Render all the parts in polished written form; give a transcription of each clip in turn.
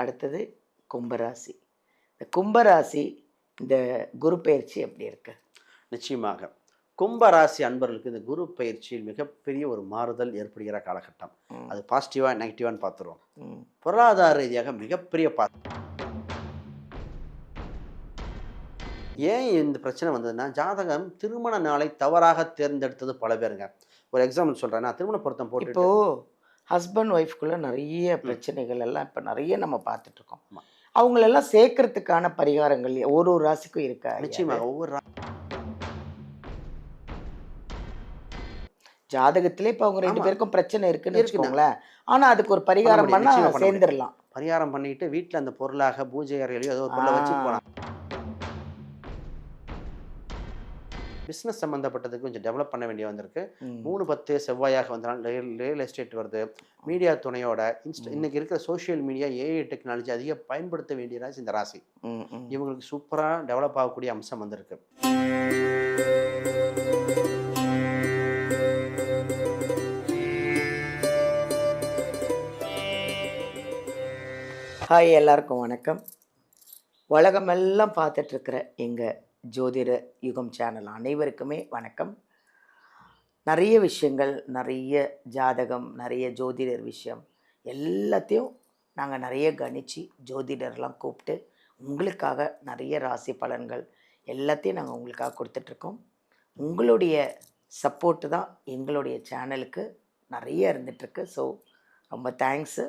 அடுத்தது கும்பராசி. இந்த கும்பராசி இந்த குரு பயிற்சி எப்படி இருக்கு? நிச்சயமாக கும்பராசி அன்பர்களுக்கு இந்த குரு பயிற்சியில் மிகப்பெரிய ஒரு மாறுதல் ஏற்படுகிற காலகட்டம். அது பாசிட்டிவா நெகட்டிவான்னு பார்த்துருவோம். பொருளாதார ரீதியாக மிகப்பெரிய ஏன் இந்த பிரச்சனை வந்ததுன்னா, ஜாதகம் திருமண நாளை தவறாக தேர்ந்தெடுத்தது பல பேருங்க. ஒரு எக்ஸாம்பிள் சொல்றேன். நான் திருமண பொருத்தம் இப்போ போட்டுட்டு ஹஸ்பண்ட் ஒய்ஃப்குள்ள நிறைய பிரச்சனைகள் எல்லாம் இப்போ நிறைய நம்ம பார்த்துட்டு இருக்கோம். அவங்களெல்லாம் சேர்க்கறதுக்கான பரிகாரங்கள் ஒரு ஒரு ராசிக்கும் இருக்கா? நிச்சயமாக ஒவ்வொரு ஜாதகத்திலே இப்போ அவங்க 2 பேருக்கும் பிரச்சனை இருக்குன்னு இருக்குண்ணா. வச்சுக்கோங்களேன். ஆனா அதுக்கு ஒரு பரிகாரம் பண்ணா நிச்சயமா பண்ண முடியும். சேர்ந்துடலாம். பரிகாரம் பண்ணிட்டு வீட்டில் அந்த பொருளாக பூஜை அறையிலையோ ஏதோ ஒரு பொருளை வச்சுட்டு போனாங்க. பிஸ்னஸ் சம்மந்தப்பட்டதுக்கு கொஞ்சம் டெவலப் பண்ண வேண்டிய வந்திருக்கு. 3-10 செவ்வாயாக வந்தனால் ரியல் எஸ்டேட் வருது. மீடியா துணையோட இன்னைக்கு இருக்கிற சோஷியல் மீடியா ஏஐ டெக்னாலஜி அதிக பயன்படுத்த வேண்டிய ராசி இந்த ராசி. இவங்களுக்கு சூப்பராக டெவலப் ஆகக்கூடிய அம்சம் வந்திருக்கு. ஹாய், எல்லாருக்கும் வணக்கம். உலகமெல்லாம் பார்த்துட்ருக்கிற எங்கள் ஜோதிட யுகம் சேனல் அனைவருக்குமே வணக்கம். நிறைய விஷயங்கள், நிறைய ஜாதகம், நிறைய ஜோதிடர் விஷயம் எல்லாத்தையும் நாங்கள் நிறைய கணிச்சு ஜோதிடர்லாம் கூப்பிட்டு உங்களுக்காக நிறைய ராசி பலன்கள் எல்லாத்தையும் நாங்கள் உங்களுக்காக கொடுத்துட்ருக்கோம். உங்களுடைய சப்போர்ட்டு தான் எங்களுடைய சேனலுக்கு நிறைய இருந்துகிட்ருக்கு. ஸோ ரொம்ப தேங்க்ஸு.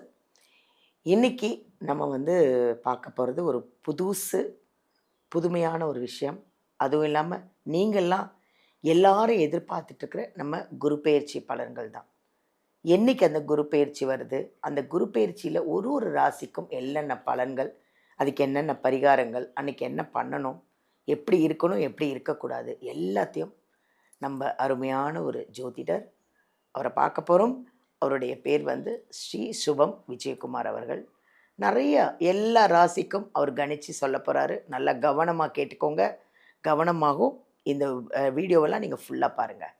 இன்றைக்கி நம்ம பார்க்க போகிறது ஒரு புதுமையான ஒரு விஷயம். அதுவும் இல்லாமல் நீங்கள்லாம் எல்லாரும் எதிர்பார்த்துட்ருக்கிற நம்ம குரு பெயர்ச்சி பலன்கள் தான். என்றைக்கு அந்த குரு பெயர்ச்சி வருது, அந்த குரு பெயர்ச்சியில் ஒரு ஒரு ராசிக்கும் என்னென்ன பலன்கள், அதுக்கு என்னென்ன பரிகாரங்கள், அன்றைக்கி என்ன பண்ணணும், எப்படி இருக்கணும், எப்படி இருக்கக்கூடாது, எல்லாத்தையும் நம்ம அருமையான ஒரு ஜோதிடர் அவரை பார்க்க போகிறோம். அவருடைய பேர் ஸ்ரீ சுபம் விஜயகுமார் அவர்கள். நிறைய எல்லா ராசிக்கும் அவர் கணிச்சு சொல்ல போகிறாரு. நல்லா கவனமாக கேட்டுக்கோங்க. கவனமாகவும் இந்த வீடியோவெல்லாம் நீங்கள் ஃபுல்லாக பாருங்கள்.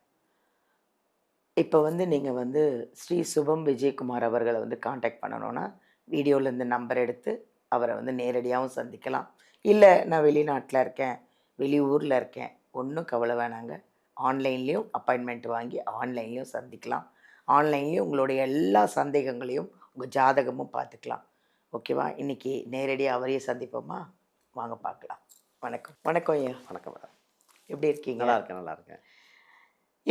இப்போ நீங்கள் ஸ்ரீ சுபம் விஜயகுமார் அவர்களை காண்டாக்ட் பண்ணணுன்னா வீடியோவில் இந்த நம்பர் எடுத்து அவரை நேரடியாகவும் சந்திக்கலாம். இல்லை நான் வெளிநாட்டில் இருக்கேன், வெளியூரில் இருக்கேன், ஒன்றும் கவலை வேணாங்க. ஆன்லைன்லேயும் அப்பாயின்மெண்ட் வாங்கி ஆன்லைன்லேயும் சந்திக்கலாம். ஆன்லைன்லேயும் உங்களுடைய எல்லா சந்தேகங்களையும் உங்கள் ஜாதகமும் பார்த்துக்கலாம். ஓகேவா? இன்றைக்கி நேரடியாக அவரையே சந்திப்போமா? வாங்க பார்க்கலாம். வணக்கம். வணக்கம் ஐயா. வணக்கம் மேடம். எப்படி இருக்கீங்க? நல்லா இருக்கேன்.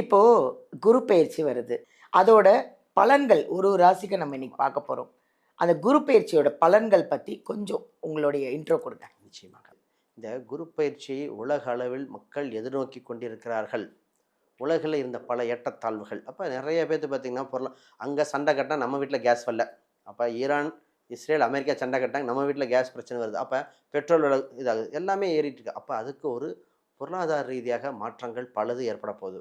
இப்போது குரு பயிற்சி வருது. அதோட பலன்கள் ஒரு ராசிக்கு நம்ம இன்றைக்கி பார்க்க போகிறோம். அந்த குரு பயிற்சியோட பலன்கள் பற்றி கொஞ்சம் உங்களுடைய இன்ட்ரோ கொடுங்க. நிச்சயமாக இந்த குரு பயிற்சியை உலக அளவில் மக்கள் எதிர்நோக்கி கொண்டிருக்கிறார்கள். உலகில் இருந்த பல ஏற்றத்தாழ்வுகள். அப்போ நிறைய பேர்த்து பார்த்திங்கன்னா அங்கே சண்டை கட்டினா நம்ம வீட்டில் கேஸ் வரல. அப்போ ஈரான், இஸ்ரேல், அமெரிக்கா சண்டை கட்டாங்க, நம்ம வீட்டில் கேஸ் பிரச்சனை வருது. அப்போ பெட்ரோல் விலை இதாகுது, எல்லாமே ஏறிட்டு இருக்கு. அப்போ அதுக்கு ஒரு பொருளாதார ரீதியாக மாற்றங்கள் பலது ஏற்பட போகுது.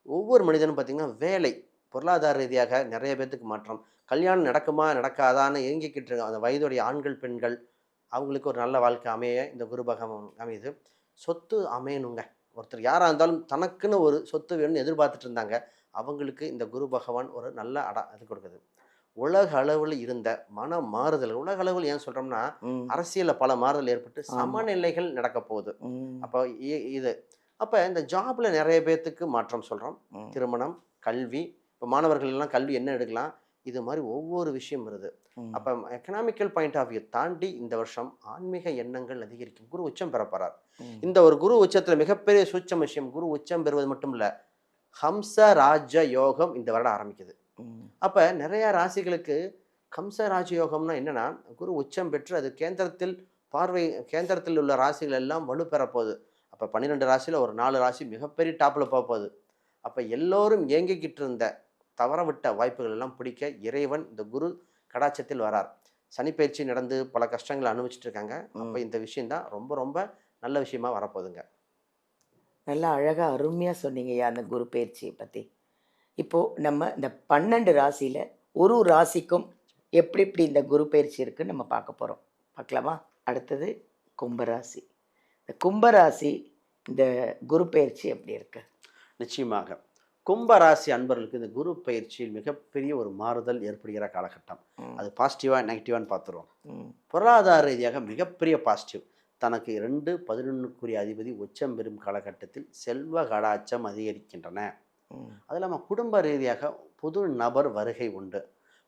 ஒவ்வொரு மனிதனும் பார்த்திங்கன்னா வேலை, பொருளாதார ரீதியாக நிறைய பேர்த்துக்கு மாற்றம். கல்யாணம் நடக்குமா நடக்காதான்னு இயங்கிக்கிட்டு இருக்க அந்த வயதுடைய ஆண்கள் பெண்கள் அவங்களுக்கு ஒரு நல்ல வாழ்க்கை அமைய இந்த குரு பகவான் அமையுது. சொத்து அமையணுங்க. ஒருத்தர் யாராக இருந்தாலும் தனக்குன்னு ஒரு சொத்து வேணும்னு எதிர்பார்த்துட்டு இருந்தாங்க. அவங்களுக்கு இந்த குரு பகவான் ஒரு நல்ல இது கொடுக்குது. உலக அளவில் இருந்த மன மாறுதல், உலக அளவில் ஏன் சொல்கிறோம்னா அரசியலில் பல மாறுதல் ஏற்பட்டு சமநிலைகள் நடக்க போகுது. அப்போ இது அப்போ இந்த ஜாபில் நிறைய பேர்த்துக்கு மாற்றம் சொல்கிறோம். திருமணம், கல்வி, இப்போ மாணவர்கள் எல்லாம் கல்வி என்ன எடுக்கலாம், இது மாதிரி ஒவ்வொரு விஷயம் வருது. அப்போ எக்கனாமிக்கல் பாயிண்ட் ஆஃப் வியூ தாண்டி இந்த வருஷம் ஆன்மீக எண்ணங்கள் அதிகரிக்கும். குரு உச்சம் பெற போறார். இந்த ஒரு குரு உச்சத்தில் மிகப்பெரிய சூட்சம் விஷயம், குரு உச்சம் பெறுவது மட்டும் இல்லை, ஹம்ச ராஜ யோகம் இந்த வருடம் ஆரம்பிக்குது. அப்போ நிறைய ராசிகளுக்கு ஹம்ச ராஜ யோகம்னா என்னன்னா, குரு உச்சம் பெற்று அது கேந்திரத்தில் உள்ள ராசிகள் எல்லாம் வலுப்பெற போகுது. அப்போ 12 ராசியில் ஒரு 4 ராசி மிகப்பெரிய டாப்பில் போக போகுது. அப்போ எல்லோரும் இயங்கிக்கிட்டு இருந்த தவறவிட்ட வாய்ப்புகள் எல்லாம் பிடிக்க இறைவன் இந்த குரு கடாட்சத்தில் வரார். சனிப்பயிற்சி நடந்து பல கஷ்டங்களை அனுபவிச்சுட்டு இருக்காங்க. அப்போ இந்த விஷயம்தான் ரொம்ப ரொம்ப நல்ல விஷயமா வரப்போகுதுங்க. நல்லா அழகாக அருமையாக சொன்னீங்கய்யா அந்த குரு பயிற்சியை பற்றி. இப்போது நம்ம இந்த 12 ராசியில் ஒரு ராசிக்கும் எப்படி எப்படி இந்த குரு பயிற்சி இருக்குன்னு நம்ம பார்க்க போகிறோம். பார்க்கலாமா? அடுத்தது கும்பராசி. இந்த கும்பராசி இந்த குரு பயிற்சி எப்படி இருக்கு? நிச்சயமாக கும்ப ராசி அன்பர்களுக்கு இந்த குரு பயிற்சியில் மிகப்பெரிய ஒரு மாறுதல் ஏற்படுகிற காலகட்டம். அது பாசிட்டிவா நெகட்டிவான்னு பார்த்துருவோம். பொருளாதார ரீதியாக மிகப்பெரிய பாசிட்டிவ். தனக்கு 2 11க்குரிய அதிபதி உச்சம் பெறும் காலகட்டத்தில் செல்வ கடாச்சம் அதிகரிக்கின்றன. அது இல்லாமல் குடும்ப ரீதியாக புது நபர் வருகை உண்டு.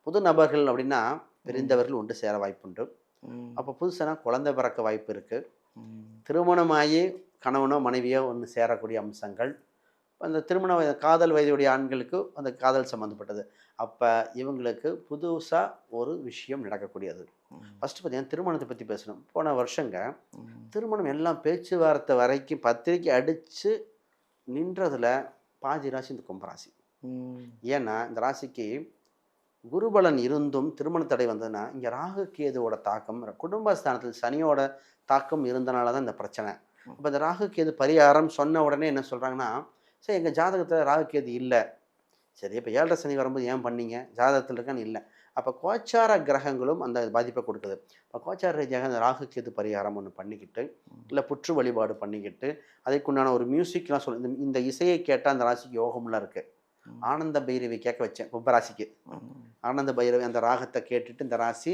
புது நபர்கள் அப்படின்னா பிரிந்தவர்கள் ஒன்று சேர வாய்ப்புண்டு. அப்போ புதுசாக குழந்தை பிறக்க வாய்ப்பு இருக்குது. திருமணமாகி கணவனோ மனைவியோ ஒன்று சேரக்கூடிய அம்சங்கள். அந்த திருமண காதல் வயதுடைய ஆண்களுக்கு அந்த காதல் சம்மந்தப்பட்டது. அப்போ இவங்களுக்கு புதுசாக ஒரு விஷயம் நடக்கக்கூடியது. ஃபஸ்ட்டு பார்த்தீங்கன்னா திருமணத்தை பற்றி பேசணும். போன வருஷங்க திருமணம் எல்லாம் பேச்சுவார்த்தை வரைக்கும் பத்திரிக்கை அடித்து நின்றதில் பாதி ராசி இந்த கும்பராசி. ஏன்னா இந்த ராசிக்கு குருபலன் இருந்தும் திருமண தடை வந்ததுன்னா இங்கே ராகு கேதுவோட தாக்கம், குடும்பஸ்தானத்தில் சனியோட தாக்கம் இருந்தனால தான் இந்த பிரச்சனை. இப்போ இந்த ராகு கேது பரிகாரம் சொன்ன உடனே என்ன சொல்கிறாங்கன்னா, சரி எங்கள் ஜாதகத்தில் ராகு கேது இல்லை, சரி இப்போ 7.5 சனி வரும்போது ஏன் பண்ணீங்க, ஜாதகத்தில் இருக்கான்னு இல்லை. அப்போ கோச்சார கிரகங்களும் அந்த பாதிப்பை கொடுக்குது. இப்போ கோச்சார ரீதியாக அந்த ராகு கேது பரிகாரம் ஒன்று பண்ணிக்கிட்டு, இல்லை புற்று வழிபாடு பண்ணிக்கிட்டு, அதுக்குண்டான ஒரு மியூசிக்லாம் சொல்லி இந்த இசையை கேட்டால் அந்த ராசிக்கு யோகம்லாம் இருக்குது. ஆனந்த பைரவி கேட்க வச்சேன் கும்பராசிக்கு. ஆனந்த பைரவி அந்த ராகத்தை கேட்டுட்டு இந்த ராசி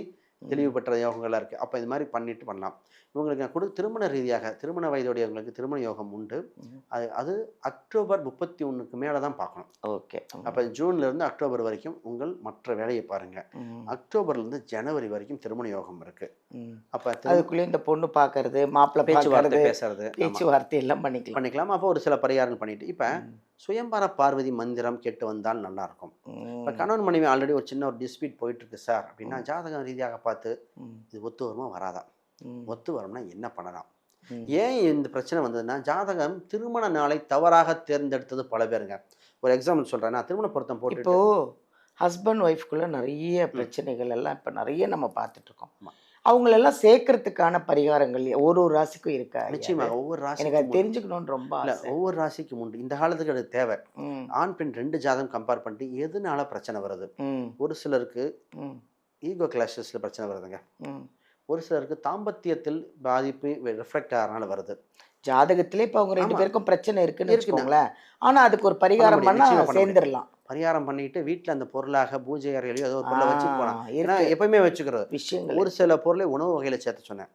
தெளிவு பெற்ற யோகங்களாக இருக்குது. அப்போ இது மாதிரி பண்ணிட்டு பண்ணலாம். இவங்களுக்கு திருமண ரீதியாக திருமண வயதுடையவங்களுக்கு திருமண யோகம் உண்டு. அது அக்டோபர் 31க்கு மேலே தான் பார்க்கணும். ஓகே. அப்போ ஜூன்லேருந்து அக்டோபர் வரைக்கும் உங்கள் மற்ற வேலையை பாருங்கள். அக்டோபர்லேருந்து ஜனவரி வரைக்கும் திருமண யோகம் இருக்குது. அப்போ அதுக்குள்ளேயே இந்த பொண்ணு பார்க்கறது, மாப்பிள்ளை பேச்சுவார்த்தை பேசுறது, பேச்சுவார்த்தை எல்லாம் பண்ணிக்கலாம். அப்போ ஒரு சில பரிகாரங்கள் பண்ணிட்டு இப்போ சுயம்பர பார்வதி மந்திரம் கேட்டு வந்தால் நல்லாயிருக்கும். இப்போ கணவன் மனைவி ஆல்ரெடி ஒரு சின்ன ஒரு டிஸ்பியூட் போயிட்டுருக்கு சார் அப்படின்னா ஜாதகம் ரீதியாக பார்த்து இது ஒத்து வருமா வராதா, ஒத்து வரும்னா என்ன பண்ணலாம். ஏன் இந்த பிரச்சனை வந்ததுன்னா ஜாதகம் திருமண நாளை தவறாக தேர்ந்தெடுத்தது பல பேருங்க. ஒரு எக்ஸாம்பிள் சொல்கிறேன். நான் திருமண பொருத்தம் போட்டு இப்போ ஹஸ்பண்ட் ஒய்ஃப்குள்ளே நிறைய பிரச்சனைகள் எல்லாம் இப்போ நிறைய நம்ம பார்த்துட்ருக்கோம். அவங்களெல்லாம் சேர்க்கறதுக்கான பரிகாரங்கள் ஒரு ஒரு ராசிக்கும் இருக்கா? நிச்சயமாக ஒவ்வொரு ராசி எனக்கு அது தெரிஞ்சுக்கணும்னு ரொம்ப இல்லை, ஒவ்வொரு ராசிக்கும் உண்டு. இந்த காலத்துக்கு அது தேவை. ஆண் பெண் 2 ஜாதகம் கம்பேர் பண்ணிட்டு எதனால பிரச்சனை வருது. ஒரு சிலருக்கு ஈகோ கிளாஷஸில் பிரச்சனை வருதுங்க. ஒரு சிலருக்கு தாம்பத்தியத்தில் பாதிப்பு ரிஃப்ளெக்ட் ஆகிறனால வருது. ஜாதகத்திலே இப்போ அவங்க 2 பேருக்கும் பிரச்சனை இருக்குன்னு வச்சுக்கோங்களேன். ஆனால் அதுக்கு ஒரு பரிகாரம் பண்ணால் சேர்ந்துடலாம். பரிகாரம் பண்ணிட்டு வீட்டில் அந்த பொருளாக பூஜை அறையிலையோ ஏதோ ஒரு பொருளை வச்சு போகலாம். ஏன்னா எப்பயுமே வச்சுக்கிறது விஷயங்கள். ஒரு சில பொருளை உணவு வகையில் சேர்த்து சொன்னேன்.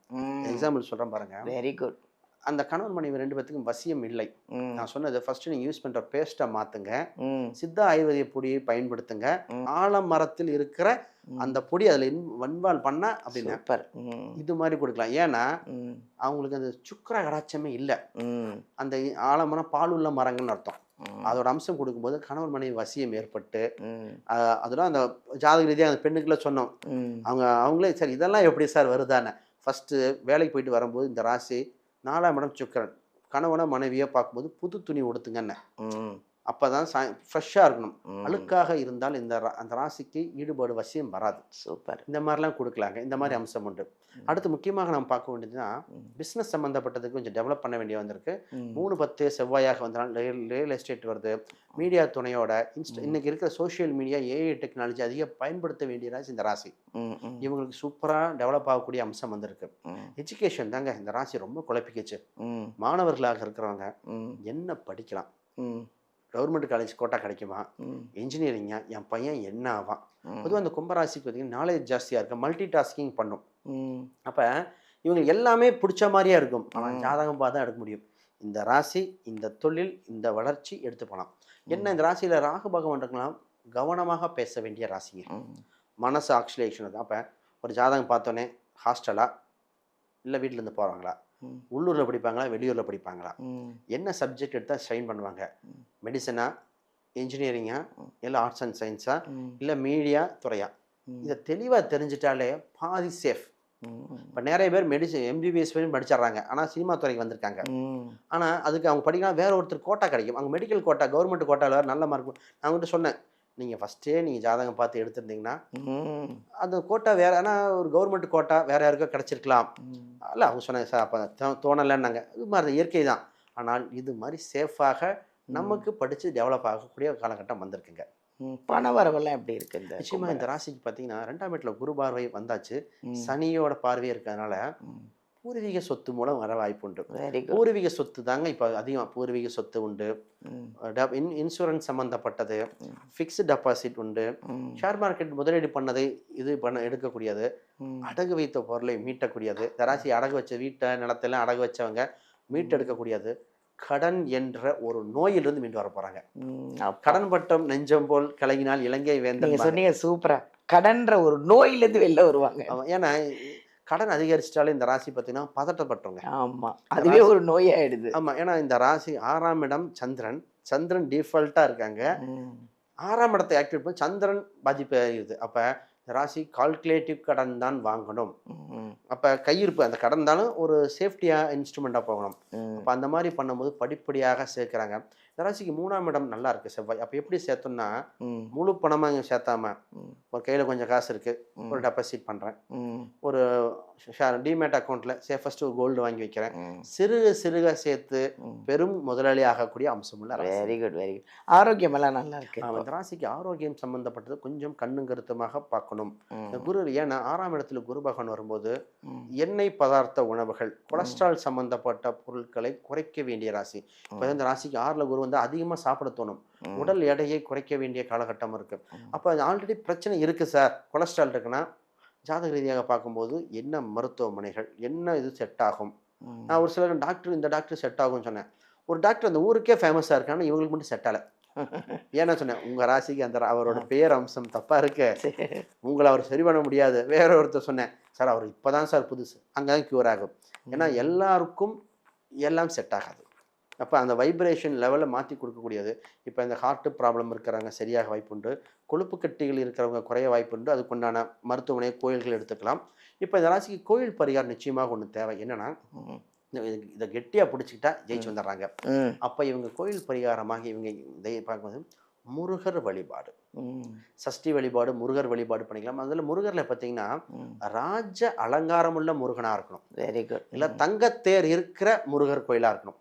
எக்ஸாம்பிள் சொல்கிறேன் பாருங்க. Very good. அந்த கணவன் மனைவி 2 பேத்துக்கும் வசியம் இல்லை. நான் சொன்னது ஃபர்ஸ்ட் நீங்கள் யூஸ் பண்ணுற பேஸ்ட்டை மாற்றுங்க, சித்தா ஆயுர்வேதிய பொடியை பயன்படுத்துங்க, ஆலமரத்தில் இருக்கிற அந்த பொடி அதில் இன்வால்வ் பண்ண அப்படின்னா இது மாதிரி கொடுக்கலாம். ஏன்னா அவங்களுக்கு அந்த சுக்கர கடாச்சமே இல்லை. அந்த ஆலமரம் பால் உள்ள மரங்கள்னு அர்த்தம். அதோட அம்சம் கொடுக்கும்போது கணவன் மனைவி வசியம் ஏற்பட்டு அதெல்லாம் அந்த ஜாதக ரீதியாக அந்த பெண்ணுக்குள்ள சொன்னோம். அவங்களே சரி இதெல்லாம் எப்படி சார் வருதானே. ஃபர்ஸ்ட் வேலைக்கு போயிட்டு வரும்போது இந்த ராசி 4ஆம் இடம் சுக்கிரன், கணவனை மனைவியை பார்க்கும்போது புது துணி உடுத்துங்கன்னு. அப்போதான் ஃப்ரெஷ்ஷாக இருக்கணும். அழுக்காக இருந்தால் அந்த ராசிக்கு ஈடுபாடு வசியம் வராது. சூப்பர். இந்த மாதிரிலாம் கொடுக்கலாங்க. இந்த மாதிரி அம்சம் உண்டு. அடுத்து முக்கியமாக நம்ம பார்க்க வேண்டியதுன்னா பிஸ்னஸ் சம்மந்தப்பட்டதுக்கு கொஞ்சம் டெவலப் பண்ண வேண்டிய வந்திருக்கு. 3-10 செவ்வாயாக வந்தாலும் ரியல் எஸ்டேட் வருது. மீடியா துணையோட இன்னைக்கு இருக்கிற சோஷியல் மீடியா ஏஐ டெக்னாலஜி அதிக பயன்படுத்த வேண்டிய ராசி இந்த ராசி. இவங்களுக்கு சூப்பராக டெவலப் ஆகக்கூடிய அம்சம் வந்திருக்கு. எஜுகேஷன் தாங்க இந்த ராசி ரொம்ப குழப்பிக்கிச்சு. மாணவர்களாக இருக்கிறவங்க என்ன படிக்கலாம், கவர்மெண்ட் காலேஜ் கோட்டா கிடைக்குமா, இன்ஜினியரிங்கா, என் பையன் என்ன ஆவான். பொதுவாக அந்த கும்பராசிக்கு பார்த்தீங்கன்னா நாலேஜ் ஜாஸ்தியாக இருக்கும், மல்டி டாஸ்கிங் பண்ணும். அப்போ இவங்க எல்லாமே பிடிச்ச மாதிரியா இருக்கும். ஆனால் ஜாதகம் பார்த்து தான் எடுக்க முடியும். இந்த ராசி, இந்த தொழில், இந்த வளர்ச்சி எடுத்து போகலாம். என்ன இந்த ராசியில் ராகு பகவான் இருக்கலாம், கவனமாக பேச வேண்டிய ராசிங்க. மனசு ஆக்சுவலேஷன். அப்போ ஒரு ஜாதகம் பார்த்தோன்னே ஹாஸ்டலா இல்லை வீட்டிலேருந்து போகிறாங்களா, உள்ளூரில் படிப்பாங்களா வெளியூரில் படிப்பாங்களா, என்ன சப்ஜெக்ட் எடுத்தால் ஷைன் பண்ணுவாங்க, மெடிசனா, இன்ஜினியரிங்கா, இல்லை ஆர்ட்ஸ் அண்ட் சயின்ஸா, இல்லை மீடியா துறையா, இதை தெளிவாக தெரிஞ்சிட்டாலே பாதி சேஃப். இப்போ நிறைய பேர் எம்பிபிஎஸ் வரையும் படிச்சிட்றாங்க, ஆனால் சினிமா துறைக்கு வந்திருக்காங்க. ஆனால் அதுக்கு அவங்க படிக்கலாம் வேற ஒருத்தர் கோட்டா கிடைக்கும். அவங்க மெடிக்கல் கோட்டா, கவர்மெண்ட் கோட்டாவில் வேறு நல்ல மார்க். நான் அவங்ககிட்ட சொன்னேன், நீங்கள் ஃபஸ்ட்டே நீங்கள் ஜாதகம் பார்த்து எடுத்துருந்தீங்கன்னா அந்த கோட்டா வேறு, ஆனால் ஒரு கவர்மெண்ட் கோட்டா வேறு யாருக்கோ கிடச்சிருக்கலாம். இல்லை அவங்க சொன்னாங்க சார் அப்போ தோணலைன்னாங்க. இது மாதிரி இயற்கை தான். ஆனால் இது மாதிரி சேஃபாக நமக்கு படித்து டெவலப் ஆகக்கூடிய காலகட்டம் வந்திருக்குங்க. பண வரவெல்லாம் எப்படி இருக்கு? நிச்சயமாக இந்த ராசிக்கு பார்த்தீங்கன்னா 2ஆம் வீட்டில் குரு பார்வை வந்தாச்சு, சனியோட பார்வையே இருக்கிறதுனால பூர்வீக சொத்து மூலம் வர வாய்ப்பு உண்டு. Very good. பூர்வீக சொத்து தாங்க இப்போ அதிகம். பூர்வீக சொத்து உண்டு, இன்சூரன்ஸ் சம்மந்தப்பட்டது, ஃபிக்ஸ்டு டெபாசிட் உண்டு, ஷேர் மார்க்கெட் முதலீடு பண்ணதை இது பண்ண எடுக்கக்கூடியது, அடகு வைத்த பொருளை மீட்டக்கூடியது, தராசி அடகு வச்ச வீட்டை நிலத்தெல்லாம் அடகு வச்சவங்க மீட்டெடுக்கக்கூடியது, கடன் என்ற ஒரு நோயிலிருந்து மீண்டு வர போறாங்க. கடன் பட்டம் நெஞ்சம் போல் கலங்கினால் இலங்கை வேந்தன். சொன்னீங்க சூப்பரா. கடன்ற ஒரு நோயிலிருந்து வெளில வருவாங்க. ஏன்னா கடன் அதிகரிச்சிட்டாலே இந்த ராசி பார்த்தீங்கன்னா பதட்டப்பட்டவங்க. ஆமா, அதுவே ஒரு நோய் ஆயிடுது. ஆமா, ஏன்னா இந்த ராசி 6ஆம் இடம் சந்திரன் டிஃபால்ட்டா இருக்காங்க. 6ஆம் இடத்தை ஆக்டிவேட் பண்ணி சந்திரன் பாதிப்பு ஆகிடுது. அப்ப இந்த ராசி கால்குலேட்டிவ் கடன் தான் வாங்கணும். அப்ப கையிருப்பு அந்த கடன் தாலும் ஒரு சேஃப்டியா இன்ஸ்ட்ருமெண்டா போகணும். அப்ப அந்த மாதிரி பண்ணும்போது படிப்படியாக சேர்க்கிறாங்க. இந்த ராசிக்கு 3ஆம் இடம் நல்லா இருக்கு செவ்வாய். அப்ப எப்படி சேர்த்தோம்னா முழு பணமா இங்க சேர்த்தாம ஒரு கையில கொஞ்சம் காசு இருக்கு, ஒரு டெபாசிட் பண்றேன், ஒரு டிமேட் அக்கௌண்ட்ல சேஃபஸ்ட் ஒரு கோல்டு வாங்கி வைக்கிறேன், சிறுக சிறுக சேர்த்து பெரும் முதலாளி ஆகக்கூடிய அம்சம் உள்ள. Very good very good. ஆரோக்கியம் எல்லாம் நல்லா இருக்கு. இந்த ராசிக்கு ஆரோக்கியம் சம்பந்தப்பட்டது கொஞ்சம் கண்ணும் கருத்துமாக பார்க்கணும். இந்த குரு ஏன்னா 6ஆம் இடத்துல குரு பகவான் வரும்போது எண்ணெய் பதார்த்த உணவுகள், கொலஸ்ட்ரால் சம்பந்தப்பட்ட பொருட்களை குறைக்க வேண்டிய ராசி. இப்போ இந்த ராசிக்கு 6ல குரு வந்து அதிகமா சாப்பிட தோணும், உடல் எடையை குறைக்க வேண்டிய காலகட்டம் இருக்கு. அப்போ ஆல்ரெடி பிரச்சனை இருக்கு சார், கொலஸ்ட்ரால் இருக்குன்னா ஜாதக ரீதியாக பார்க்கும்போது என்ன மருத்துவமனைகள் என்ன இது செட் ஆகும். நான் ஒரு சில டாக்டர் இந்த டாக்டர் செட் ஆகும்னு சொன்னேன். ஒரு டாக்டர் அந்த ஊருக்கே ஃபேமஸாக இருக்கான்னு இவங்களுக்கு மட்டும் செட் ஆகலை. ஏன்னா சொன்னேன் உங்கள் ராசிக்கு அந்த அவரோட பேர் அம்சம் தப்பாக இருக்கு, உங்களை அவர் சரி பண்ண முடியாது. வேற ஒருத்தர் சொன்னேன் சார் அவர் இப்போ தான் சார் புதுசு, அங்கே தான் க்யூர் ஆகும். ஏன்னா எல்லாருக்கும் எல்லாம் செட் ஆகாது. அப்போ அந்த வைப்ரேஷன் லெவலில் மாற்றி கொடுக்கக்கூடியது. இப்போ இந்த ஹார்ட் ப்ராப்ளம் இருக்கிறவங்க சரியாக வாய்ப்புண்டு, கொழுப்பு கட்டிகள் இருக்கிறவங்க குறைய வாய்ப்புண்டு, அதுக்குண்டான மருத்துவமனை கோயில்கள் எடுத்துக்கலாம். இப்போ இந்த ராசிக்கு கோயில் பரிகாரம் நிச்சயமாக ஒன்று தேவை. என்னன்னா இதை கெட்டியாக பிடிச்சிக்கிட்டா ஜெயிச்சு வந்துடுறாங்க. அப்போ இவங்க கோயில் பரிகாரமாக இவங்க இதை பார்க்கும்போது முருகர் வழிபாடு, சஷ்டி வழிபாடு, முருகர் வழிபாடு பண்ணிக்கலாம். அதில் முருகரில் பார்த்தீங்கன்னா ராஜ அலங்காரமுள்ள முருகனாக இருக்கணும். Very good. இல்லை தங்கத்தேர் இருக்கிற முருகர் கோயிலாக இருக்கணும்.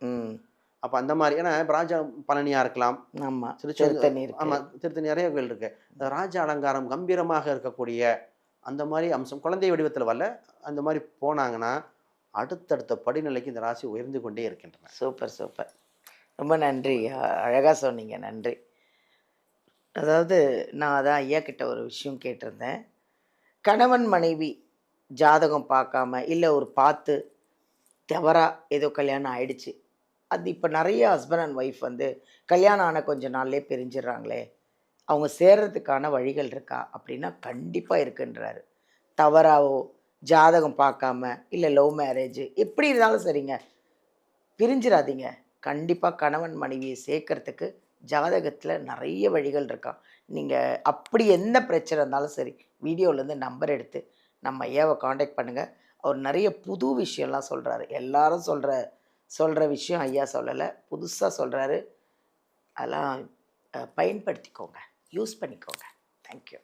அப்போ அந்த மாதிரி, ஏன்னா இப்போ ராஜா பழனியாக இருக்கலாம், ஆமாம் திருச்செந்தூர், ஆமாம் திருத்தணி நிறைய கோயில் இருக்கு. ராஜ அலங்காரம் கம்பீரமாக இருக்கக்கூடிய அந்த மாதிரி அம்சம் குழந்தை வடிவத்தில் வரல, அந்த மாதிரி போனாங்கன்னா அடுத்தடுத்த படிநிலைக்கு இந்த ராசி உயர்ந்து கொண்டே இருக்கின்றன. சூப்பர் சூப்பர், ரொம்ப நன்றி, அழகாக சொன்னீங்க, நன்றி. அதாவது நான் அதான் ஐயா கிட்ட ஒரு விஷயம் கேட்டிருந்தேன். கணவன் மனைவி ஜாதகம் பார்க்காம இல்லை ஒரு பார்த்து தவறாக ஏதோ கல்யாணம் ஆயிடுச்சு, அது இப்போ நிறைய ஹஸ்பண்ட் அண்ட் ஒய்ஃப் வந்து கல்யாணம் ஆன கொஞ்ச நாள்லேயே பிரிஞ்சிடுறாங்களே, அவங்க சேர்றதுக்கான வழிகள் இருக்கா அப்படின்னா கண்டிப்பாக இருக்குன்றாரு. தவறாவோ ஜாதகம் பார்க்காம இல்லை லவ் மேரேஜ் எப்படி இருந்தாலும் சரிங்க, பிரிஞ்சிடாதீங்க. கண்டிப்பாக கணவன் மனைவியை சேர்க்கறதுக்கு ஜாதகத்தில் நிறைய வழிகள் இருக்கா. நீங்கள் அப்படி எந்த பிரச்சனை இருந்தாலும் சரி, வீடியோலேருந்து நம்பர் எடுத்து நம்ம ஐயாவை காண்டாக்ட் பண்ணுங்கள். அவர் நிறைய புது விஷயம்லாம் சொல்கிறாரு. எல்லாரும் சொல்கிற விஷயம் ஐயா சொல்லலை, புதுசாக சொல்கிறாரு. அதெல்லாம் பயன்படுத்திக்கோங்க, யூஸ் பண்ணிக்கோங்க. தேங்க்யூ.